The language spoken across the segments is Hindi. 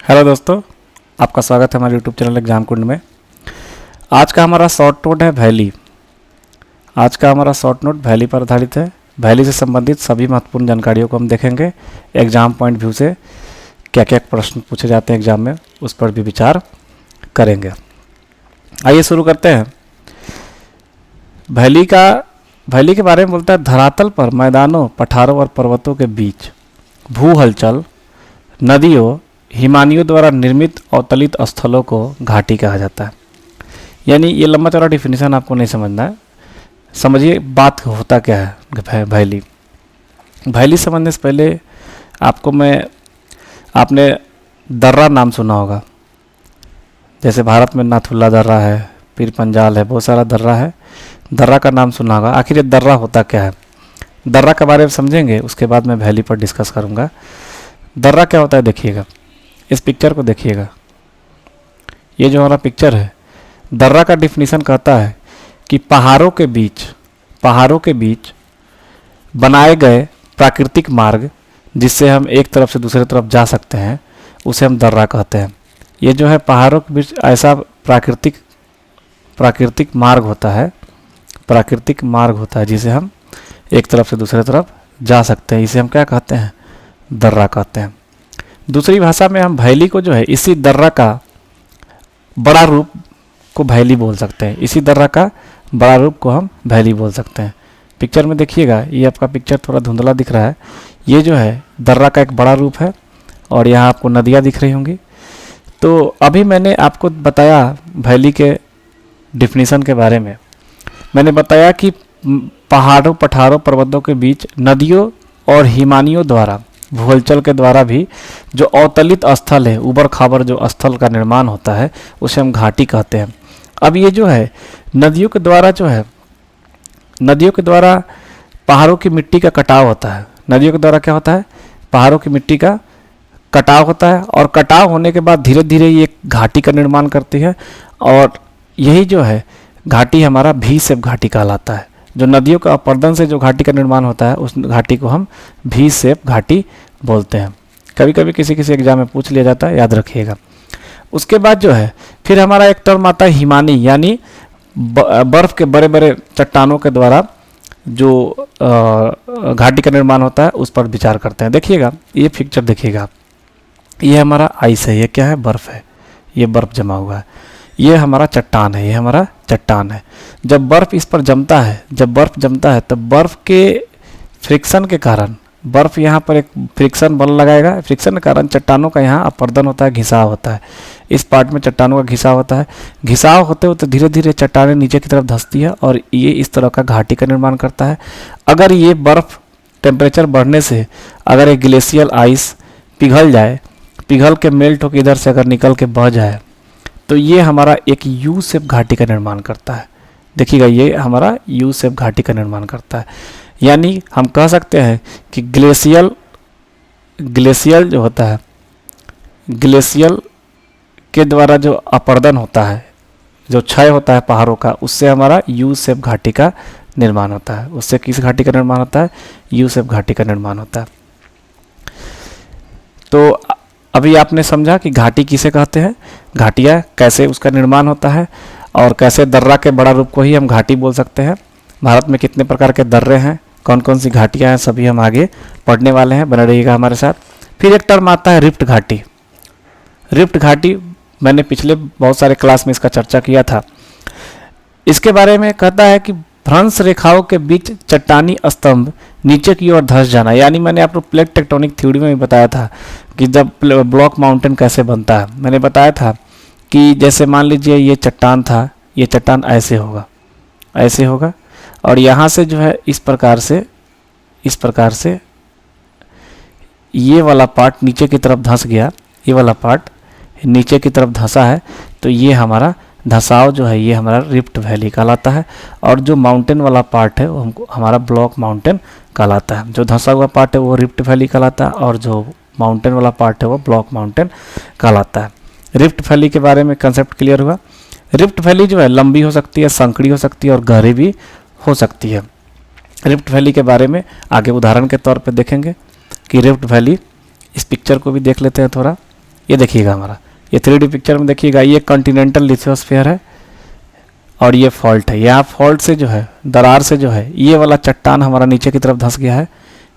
हेलो दोस्तों, आपका स्वागत है हमारे यूट्यूब चैनल एग्जाम कुंड में। आज का हमारा शॉर्ट नोट है वैली। आज का हमारा शॉर्ट नोट वैली पर आधारित है। वैली से संबंधित सभी महत्वपूर्ण जानकारियों को हम देखेंगे। एग्जाम पॉइंट व्यू से क्या क्या प्रश्न पूछे जाते हैं एग्जाम में, उस पर भी विचार करेंगे। आइए शुरू करते हैं। वैली के बारे में बोलता है, धरातल पर मैदानों, पठारों और पर्वतों के बीच भू हलचल, नदियों, हिमानियों द्वारा निर्मित अवतलित स्थलों को घाटी कहा जाता है। यानी ये लंबा चौड़ा डिफिनीशन आपको नहीं समझना है। समझिए बात होता क्या है वैली। वैली समझने से पहले आपने दर्रा नाम सुना होगा। जैसे भारत में नाथुल्ला दर्रा है, पीर पंजाल है, बहुत सारा दर्रा है। दर्रा का नाम सुना होगा। आखिर ये दर्रा होता क्या है, दर्रा के बारे में समझेंगे, उसके बाद मैं वैली पर डिस्कस करूँगा। दर्रा क्या होता है देखिएगा, इस पिक्चर को देखिएगा। ये जो हमारा पिक्चर है, दर्रा का डिफिनीशन कहता है कि पहाड़ों के बीच बनाए गए प्राकृतिक मार्ग, जिससे हम एक तरफ से दूसरे तरफ जा सकते हैं, उसे हम दर्रा कहते हैं। ये जो है पहाड़ों के बीच ऐसा प्राकृतिक मार्ग होता है जिसे हम एक तरफ से दूसरे तरफ जा सकते हैं। इसे हम क्या कहते हैं, दर्रा कहते हैं। दूसरी भाषा में हम वैली को जो है इसी दर्रा का बड़ा रूप को वैली बोल सकते हैं। इसी दर्रा का बड़ा रूप को हम वैली बोल सकते हैं। पिक्चर में देखिएगा, ये आपका पिक्चर थोड़ा धुंधला दिख रहा है। ये जो है दर्रा का एक बड़ा रूप है और यहाँ आपको नदियाँ दिख रही होंगी। तो अभी मैंने आपको बताया वैली के डिफिनीशन के बारे में। मैंने बताया कि पहाड़ों, पठारों, पर्वतों के बीच नदियों और हिमानियों द्वारा, भूहलचल के द्वारा भी जो अवतलित स्थल है, ऊबड़ खाबड़ जो स्थल का निर्माण होता है, उसे हम घाटी कहते हैं। अब ये जो है नदियों के द्वारा पहाड़ों की मिट्टी का कटाव होता है। नदियों के द्वारा क्या होता है, पहाड़ों की मिट्टी का कटाव होता है, और कटाव होने के बाद धीरे धीरे ये घाटी का निर्माण करती है। और यही जो है घाटी हमारा भी शेप घाटी कहलाता है। जो नदियों का अपर्दन से जो घाटी का निर्माण होता है, उस घाटी को हम भी शेप घाटी बोलते हैं। कभी कभी किसी एग्जाम में पूछ लिया जाता है, याद रखिएगा। उसके बाद जो है फिर हमारा एक टर्म आता है हिमानी, यानी बर्फ़ के बड़े बड़े चट्टानों के द्वारा जो घाटी का निर्माण होता है, उस पर विचार करते हैं। देखिएगा ये पिक्चर देखिएगा, ये हमारा आइस है, ये क्या है, बर्फ़ है, ये बर्फ़ जमा हुआ है। ये हमारा चट्टान है, ये हमारा चट्टान है। जब बर्फ़ इस पर जमता है तब बर्फ़ के फ्रिक्शन के कारण, बर्फ़ यहाँ पर एक फ्रिक्शन बल लगाएगा। फ्रिक्शन के कारण चट्टानों का यहाँ अपर्दन होता है, घिसाव होता है। इस पार्ट में चट्टानों का घिसाव होता है। घिसाव होते होते धीरे धीरे चट्टानें नीचे की तरफ धंसती है और ये इस तरह का घाटी का निर्माण करता है। अगर ये बर्फ़ टेम्परेचर बढ़ने से अगर एक ग्लेशियल आइस पिघल जाए, पिघल के मेल्ट होकर इधर से अगर निकल के बह जाए, तो ये हमारा एक यू शेप घाटी का निर्माण करता है। देखिएगा ये हमारा यू शेप घाटी का निर्माण करता है। यानी हम कह सकते हैं कि ग्लेशियल जो होता है, ग्लेशियल के द्वारा जो अपर्दन होता है, जो क्षय होता है पहाड़ों का, उससे हमारा यू शेप घाटी का निर्माण होता है। उससे किस घाटी का निर्माण होता है, यू शेप घाटी का निर्माण होता है। तो अभी आपने समझा कि घाटी किसे कहते हैं, घाटियाँ कैसे उसका निर्माण होता है, और कैसे दर्रा के बड़ा रूप को ही हम घाटी बोल सकते हैं। भारत में कितने प्रकार के दर्रे हैं, कौन कौन सी घाटियाँ हैं, सभी हम आगे पढ़ने वाले हैं। बने रहिएगा हमारे साथ। फिर एक टर्म आता है रिफ्ट घाटी। रिफ्ट घाटी मैंने पिछले बहुत सारे क्लास में इसका चर्चा किया था। इसके बारे में कहता है कि भ्रंश रेखाओं के बीच चट्टानी स्तंभ नीचे की ओर धंस जाना। यानी मैंने आपको प्लेट टेक्टोनिक थ्योरी में भी बताया था कि जब ब्लॉक माउंटेन कैसे बनता है। मैंने बताया था कि जैसे मान लीजिए ये चट्टान था, ये चट्टान ऐसे होगा और यहाँ से जो है इस प्रकार से ये वाला पार्ट नीचे की तरफ धंस गया, ये वाला पार्ट नीचे की तरफ धंसा है, तो ये हमारा धसाव जो है ये हमारा रिफ्ट वैली कहलाता है। और जो माउंटेन वाला पार्ट है वो हमको हमारा ब्लॉक माउंटेन कहलाता है। जो धंसा हुआ पार्ट है वो रिफ्ट वैली कहलाता है, और जो माउंटेन वाला पार्ट है वो ब्लॉक माउंटेन कहलाता है। रिफ्ट वैली के बारे में कंसेप्ट क्लियर हुआ। रिफ्ट वैली जो है लंबी हो सकती है, संकड़ी हो सकती है और गहरी भी हो सकती है। रिफ्ट वैली के बारे में आगे उदाहरण के तौर पर देखेंगे कि रिफ्ट वैली, इस पिक्चर को भी देख लेते हैं थोड़ा। ये देखिएगा हमारा, ये 3D पिक्चर में देखिएगा, ये कॉन्टिनेंटल लिथोस्फीयर है और ये फॉल्ट है। यहाँ फॉल्ट से जो है, दरार से जो है, ये वाला चट्टान हमारा नीचे की तरफ धंस गया है,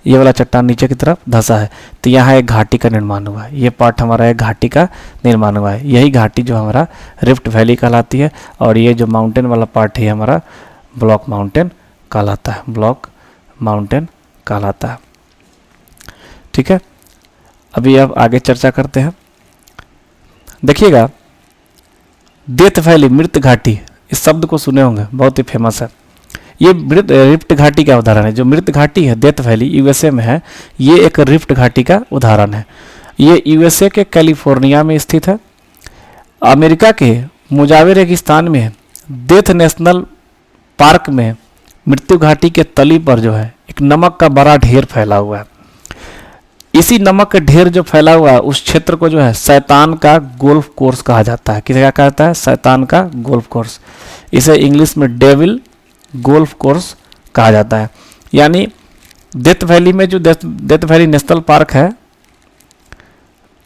ये वाला चट्टान नीचे की तरफ धंसा है, तो यहाँ एक घाटी का निर्माण हुआ है। ये पार्ट हमारा एक घाटी का निर्माण हुआ है। यही घाटी जो हमारा रिफ्ट वैली कहलाती है, और ये जो माउंटेन वाला पार्ट है हमारा ब्लॉक माउंटेन कहलाता है, ब्लॉक माउंटेन कहलाता है। ठीक है, अभी अब आगे चर्चा करते हैं। देखिएगा, डेथ वैली, मृत घाटी, इस शब्द को सुने होंगे, बहुत ही फेमस है। ये रिफ्ट घाटी का उदाहरण है। जो मृत घाटी है डेथ वैली, यूएसए में है, ये एक रिफ्ट घाटी का उदाहरण है। ये यूएसए के कैलिफोर्निया में स्थित है। अमेरिका के मोजावे रेगिस्तान में डेथ नेशनल पार्क में मृत्यु घाटी के तली पर जो है एक नमक का बड़ा ढेर फैला हुआ है। इसी नमक का ढेर जो फैला हुआ है, उस क्षेत्र को जो है शैतान का गोल्फ कोर्स कहा जाता है। किसे क्या कहता है? शैतान का गोल्फ कोर्स। इसे इंग्लिश में डेविल गोल्फ कोर्स कहा जाता है। यानी डेथ वैली में जो डेथ वैली नेशनल पार्क है,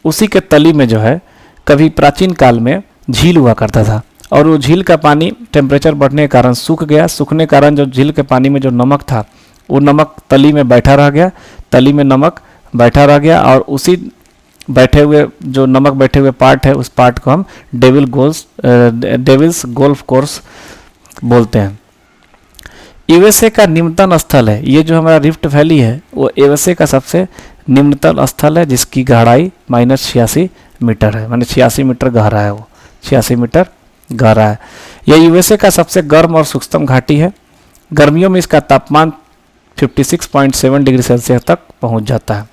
उसी के तली में जो है कभी प्राचीन काल में झील हुआ करता था, और वो झील का पानी टेम्परेचर बढ़ने के कारण सूख गया। सूखने के कारण जो झील के पानी में जो नमक था, वो नमक तली में बैठा रह गया, तली में नमक बैठा रह गया, और उसी बैठे हुए जो नमक बैठे हुए पार्ट है, उस पार्ट को हम डेविल्स गोल्फ कोर्स बोलते हैं। यूएसए का निम्नतम स्थल है, ये जो हमारा रिफ्ट वैली है, वो यूएसए का सबसे निम्नतम स्थल है, जिसकी गहराई -86 मीटर है, माने 86 मीटर गहरा है, वो 86 मीटर गहरा है। यह यूएसए का सबसे गर्म और सूक्ष्म घाटी है। गर्मियों में इसका तापमान 56.7 डिग्री सेल्सियस तक पहुंच जाता है।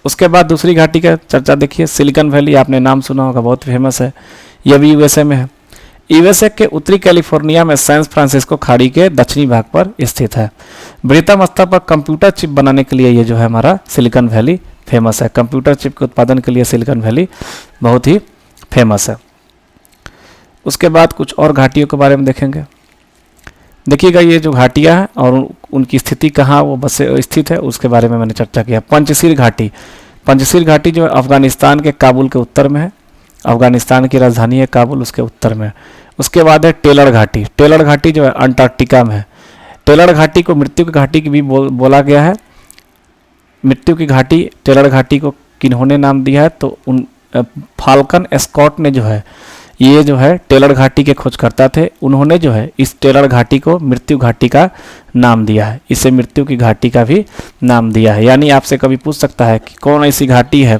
उसके बाद दूसरी घाटी का चर्चा देखिए, सिलिकॉन वैली, आपने नाम सुना होगा, बहुत फेमस है। यह भी यूएसए में है। यूएसए के उत्तरी कैलिफोर्निया में सैन फ्रांसिस्को खाड़ी के दक्षिणी भाग पर स्थित है। बृहत्तम स्तर पर कंप्यूटर चिप बनाने के लिए ये जो है हमारा सिलिकॉन वैली फेमस है। कंप्यूटर चिप के उत्पादन के लिए सिलिकॉन वैली बहुत ही फेमस है। उसके बाद कुछ और घाटियों के बारे में देखेंगे। देखिएगा, ये जो घाटियाँ हैं और उनकी स्थिति कहाँ वो बस स्थित है, उसके बारे में मैंने चर्चा किया। पंचशील घाटी, पंचशील घाटी जो है अफगानिस्तान के काबुल के उत्तर में है। अफगानिस्तान की राजधानी है काबुल, उसके उत्तर में। उसके बाद है टेलर घाटी। टेलर घाटी जो है अंटार्कटिका में है। टेलर घाटी को मृत्यु की घाटी की भी बोला गया है। मृत्यु की घाटी टेलर घाटी को किन्होंने नाम दिया है? तो उन फाल्कन स्कॉट ने जो है, ये जो है टेलर घाटी के खोजकर्ता थे, उन्होंने जो है इस टेलर घाटी को मृत्यु घाटी का नाम दिया है। इसे मृत्यु की घाटी का भी नाम दिया है। यानी आपसे कभी पूछ सकता है कि कौन ऐसी घाटी है,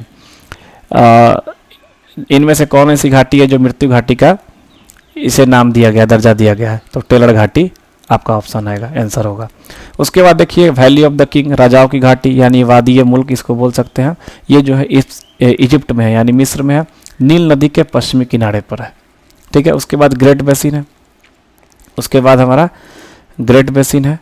इनमें से कौन ऐसी घाटी है जो मृत्यु घाटी का इसे नाम दिया गया, दर्जा दिया गया है? तो टेलर घाटी आपका ऑप्शन आएगा, आंसर होगा। उसके बाद देखिए वैली ऑफ द किंग, राजाओं की घाटी, यानी वादी मुल्क इसको बोल सकते हैं। ये जो है इजिप्ट में है, यानी मिस्र में है, नील नदी के पश्चिमी किनारे पर है। ठीक है, उसके बाद ग्रेट बेसिन है। उसके बाद हमारा ग्रेट बेसिन है।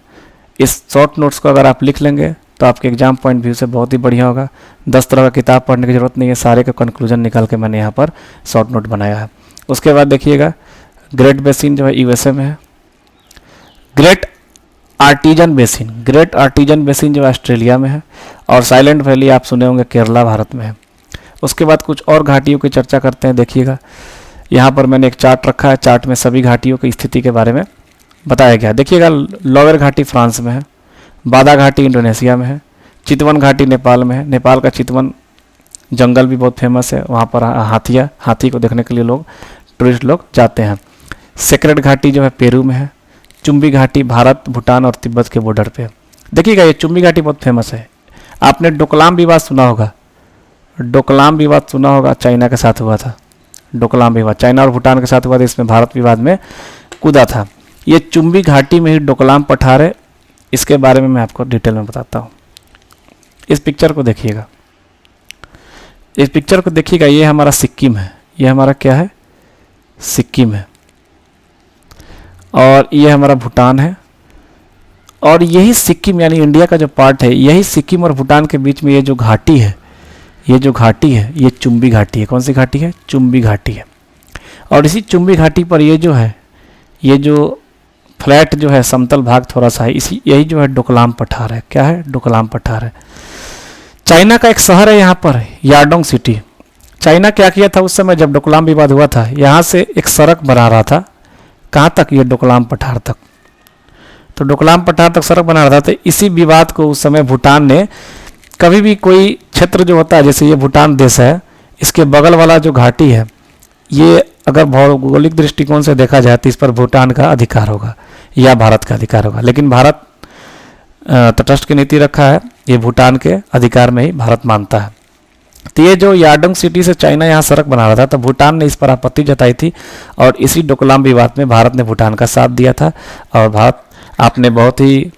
इस शॉर्ट नोट्स को अगर आप लिख लेंगे तो आपके एग्जाम पॉइंट व्यू से बहुत ही बढ़िया होगा। 10 तरह का किताब पढ़ने की जरूरत नहीं है, सारे का कंक्लूजन निकाल के मैंने यहाँ पर शॉर्ट नोट बनाया है। उसके बाद देखिएगा, ग्रेट बेसिन जो है यूएसए में है। Great Artesian Basin, Great Artesian Basin जो ऑस्ट्रेलिया में है। और साइलेंट वैली आप सुने होंगे, केरला भारत में है। उसके बाद कुछ और घाटियों की चर्चा करते हैं। देखिएगा, यहाँ पर मैंने एक चार्ट रखा है, चार्ट में सभी घाटियों की स्थिति के बारे में बताया गया। देखिएगा, लोअर घाटी फ्रांस में है, बादा घाटी इंडोनेशिया में है, चितवन घाटी नेपाल में है। नेपाल का चितवन जंगल भी बहुत फेमस है, वहाँ पर हाथी को देखने के लिए टूरिस्ट लोग जाते हैं। सेक्रेड घाटी जो है पेरू में है। चुम्बी घाटी भारत, भूटान और तिब्बत के बॉर्डर पे है। देखिएगा, ये चुम्बी घाटी बहुत फेमस है। आपने डोकलाम विवाद सुना होगा, डोकलाम विवाद सुना होगा, चाइना के साथ हुआ था। डोकलाम विवाद चाइना और भूटान के साथ हुआ था, इसमें भारत विवाद में कूदा था। ये चुम्बी घाटी में ही डोकलाम पठार है, इसके बारे में मैं आपको डिटेल में बताता हूँ। इस पिक्चर को देखिएगा, इस पिक्चर को देखिएगा, ये हमारा सिक्किम है। ये हमारा क्या है? सिक्किम है। और ये हमारा भूटान है। और यही सिक्किम यानी इंडिया का जो पार्ट है, यही सिक्किम और भूटान के बीच में ये जो घाटी है, ये जो घाटी है, ये चुम्बी घाटी है। कौन सी घाटी है? चुम्बी घाटी है। और इसी चुम्बी घाटी पर ये जो है, ये जो फ्लैट जो है, समतल भाग थोड़ा सा है, इसी यही जो है डोकलाम पठार है। क्या है? डोकलाम पठार है। चाइना का एक शहर है यहाँ पर, याडोंग सिटी। चाइना क्या किया था उस समय जब डोकलाम विवाद हुआ था, यहाँ से एक सड़क बना रहा था, कहाँ तक, ये डोकलाम पठार तक। तो डोकलाम पठार तक सड़क बना रहा था। तो इसी विवाद को उस समय भूटान ने, कभी भी कोई क्षेत्र जो होता है, जैसे ये भूटान देश है, इसके बगल वाला जो घाटी है, ये अगर भौगोलिक दृष्टिकोण से देखा जाए तो इस पर भूटान का अधिकार होगा या भारत का अधिकार होगा, लेकिन भारत तटस्थ की नीति रखा है, ये भूटान के अधिकार में ही भारत मानता है। तो ये जो यार्डंग सिटी से चाइना यहाँ सड़क बना रहा था, तो भूटान ने इस पर आपत्ति जताई थी और इसी डोकलाम विवाद में भारत ने भूटान का साथ दिया था। और भारत, आपने बहुत ही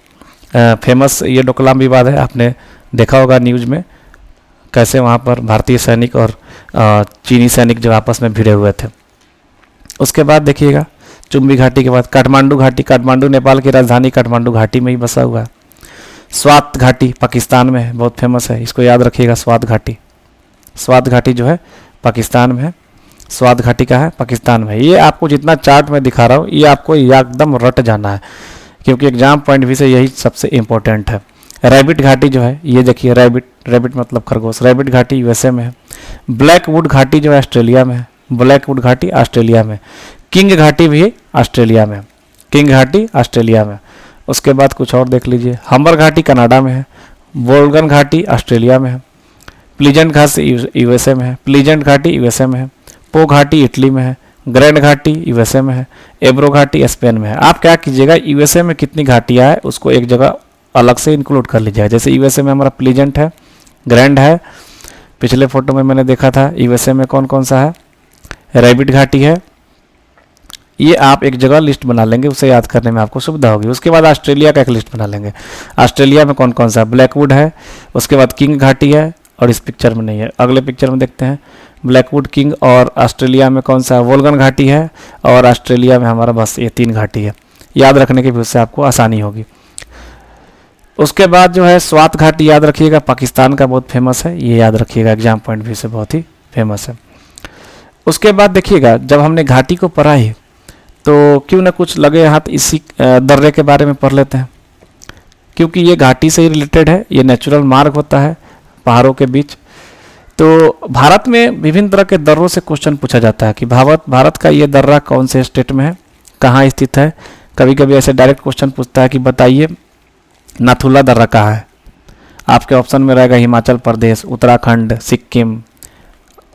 फेमस ये डोकलाम विवाद है, आपने देखा होगा न्यूज़ में, कैसे वहाँ पर भारतीय सैनिक और चीनी सैनिक जो आपस में भिड़े हुए थे। उसके बाद देखिएगा चुम्बी घाटी के बाद काठमांडू घाटी। काठमांडू नेपाल की राजधानी काठमांडू घाटी में ही बसा हुआ है। स्वात घाटी पाकिस्तान में है, बहुत फेमस है, इसको याद रखिएगा। स्वात घाटी, स्वात घाटी जो है पाकिस्तान में है। स्वात घाटी का है पाकिस्तान में। ये आपको जितना चार्ट में दिखा रहा हूँ, ये आपको एकदम रट जाना है, क्योंकि एग्जाम पॉइंट भी से यही सबसे इम्पोर्टेंट है। रैबिट घाटी जो है, ये देखिए रैबिट, रैबिट मतलब खरगोश। रैबिट घाटी यूएसए में है। ब्लैकवुड घाटी जो है ऑस्ट्रेलिया में है। ब्लैकवुड घाटी ऑस्ट्रेलिया में। किंग घाटी भी ऑस्ट्रेलिया में। किंग घाटी ऑस्ट्रेलिया में। उसके बाद कुछ और देख लीजिए, हम्बर घाटी कनाडा में है। बोल्गन घाटी ऑस्ट्रेलिया में है। प्लीजेंट घाटी यूएसए में है। प्लीजेंट घाटी यूएसए में है। पो घाटी इटली में है। ग्रैंड घाटी यूएसए में है। एब्रो घाटी स्पेन में है। आप क्या कीजिएगा, यूएसए में कितनी घाटियाँ हैं उसको एक जगह अलग से इंक्लूड कर लीजिएगा। जैसे यूएसए में हमारा प्लीजेंट है, ग्रैंड है, पिछले फोटो में मैंने देखा था। यूएसए में कौन कौन सा है, रैबिट घाटी है। ये आप एक जगह लिस्ट बना लेंगे, उसे याद करने में आपको सुविधा होगी। उसके बाद ऑस्ट्रेलिया का एक लिस्ट बना लेंगे। ऑस्ट्रेलिया में कौन कौन सा, ब्लैकवुड है, उसके बाद किंग घाटी है, और इस पिक्चर में नहीं है, अगले पिक्चर में देखते हैं। ब्लैकवुड, किंग, और ऑस्ट्रेलिया में कौन सा, वोल्गन घाटी है, और ऑस्ट्रेलिया में हमारा बस ये 3 घाटी है। याद रखने की भी उससे आपको आसानी होगी। उसके बाद जो है स्वात घाटी, याद रखिएगा, पाकिस्तान का बहुत फेमस है, ये याद रखिएगा, एग्जाम पॉइंट भी से बहुत ही फेमस है। उसके बाद देखिएगा, जब हमने घाटी को पढ़ा ही तो क्यों ना कुछ लगे हाथ इसी दर्रे के बारे में पढ़ लेते हैं, क्योंकि ये घाटी से ही रिलेटेड है। ये नेचुरल मार्ग होता है पहाड़ों के बीच। तो भारत में विभिन्न तरह के दर्रों से क्वेश्चन पूछा जाता है कि भारत का ये दर्रा कौन से स्टेट में है, कहाँ स्थित है। कभी कभी ऐसे डायरेक्ट क्वेश्चन पूछता है कि बताइए नाथुला दर्रा कहाँ है। आपके ऑप्शन में रहेगा हिमाचल प्रदेश, उत्तराखंड, सिक्किम,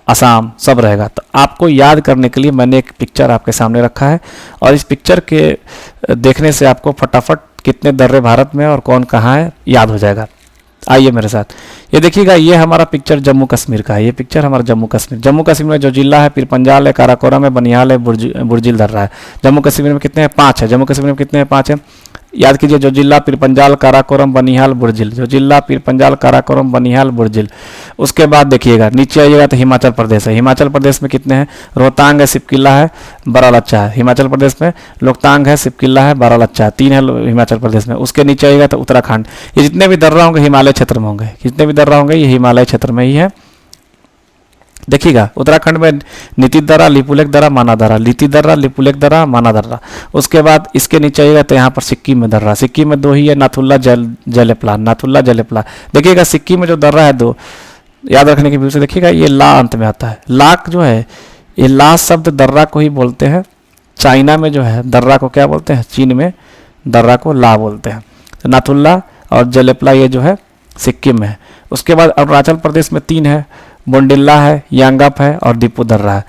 असम, सब रहेगा। तो आपको याद करने के लिए मैंने एक पिक्चर आपके सामने रखा है, और इस पिक्चर के देखने से आपको फटाफट कितने दर्रे भारत में और कौन कहाँ है याद हो जाएगा। आइए मेरे साथ, ये देखिएगा, ये हमारा पिक्चर जम्मू कश्मीर का है। ये पिक्चर हमारा जम्मू कश्मीर में जो जिला है, पीरपंजाल है, काराकोरम है, बनिहाल है, बुर्जिल दर्रा है। जम्मू कश्मीर में कितने हैं, 5 है। जम्मू कश्मीर में कितने हैं, 5 है। याद कीजिए, जो जिला पीरपंजाल, काराकोरम, बनिहाल, बुर्जिल, जो जिला पीरपंजाल, काराकोरम, बनिहाल, बुर्जिल। उसके बाद देखिएगा नीचे आइएगा तो हिमाचल प्रदेश है। हिमाचल प्रदेश में कितने हैं, रोहतांग है, सिपकिला है, बारालाचा है। हिमाचल प्रदेश में लोकतांग है, सिपकिला है, बारालाचा है, 3 है हिमाचल प्रदेश में। उसके नीचे आइएगा तो उत्तराखंड। ये जितने भी दर्रा होंगे हिमालय क्षेत्र में होंगे। जितने भी दर्रा होंगे ये हिमालय क्षेत्र में ही है। देखिएगा, उत्तराखंड में नीति दर्रा, लिपुलेख दर्रा, माना दर्रा, लीति दर्रा, लिपुलेख दर्रा, माना दर्रा। उसके बाद इसके नीचे आइएगा तो यहाँ पर सिक्किम में दर्रा। सिक्किम में 2 ही है, नाथुला, जलेपला। नाथुला, जलेपला। देखिएगा सिक्किम में जो दर्रा है 2, याद रखने की व्यू से देखिएगा, ये ला अंत में आता है। लाक जो है, ये ला शब्द दर्रा को ही बोलते हैं। चाइना में जो है दर्रा को क्या बोलते हैं, चीन में दर्रा को ला बोलते हैं। तो नाथुला और जलेपला ये जो है सिक्किम में है। उसके बाद अरुणाचल प्रदेश में 3 है, बोंडिल्ला है, यांगप है, और दीपू दर्रा है।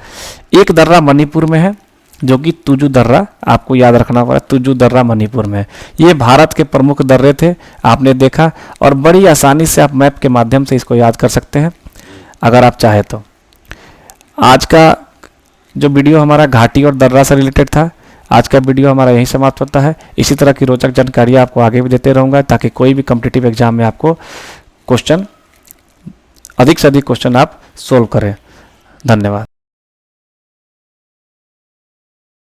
एक दर्रा मणिपुर में है जो कि तुजू दर्रा, आपको याद रखना पड़ा, तुजू दर्रा मणिपुर में है। ये भारत के प्रमुख दर्रे थे, आपने देखा, और बड़ी आसानी से आप मैप के माध्यम से इसको याद कर सकते हैं अगर आप चाहें तो। आज का जो वीडियो हमारा घाटी और दर्रा से रिलेटेड था, आज का वीडियो हमारा यहीं समाप्त होता है। इसी तरह की रोचक जानकारी आपको आगे भी देते रहूँगा, ताकि कोई भी कॉम्पिटिटिव एग्जाम में आपको क्वेश्चन, अधिक से अधिक क्वेश्चन आप सोल्व करें। धन्यवाद।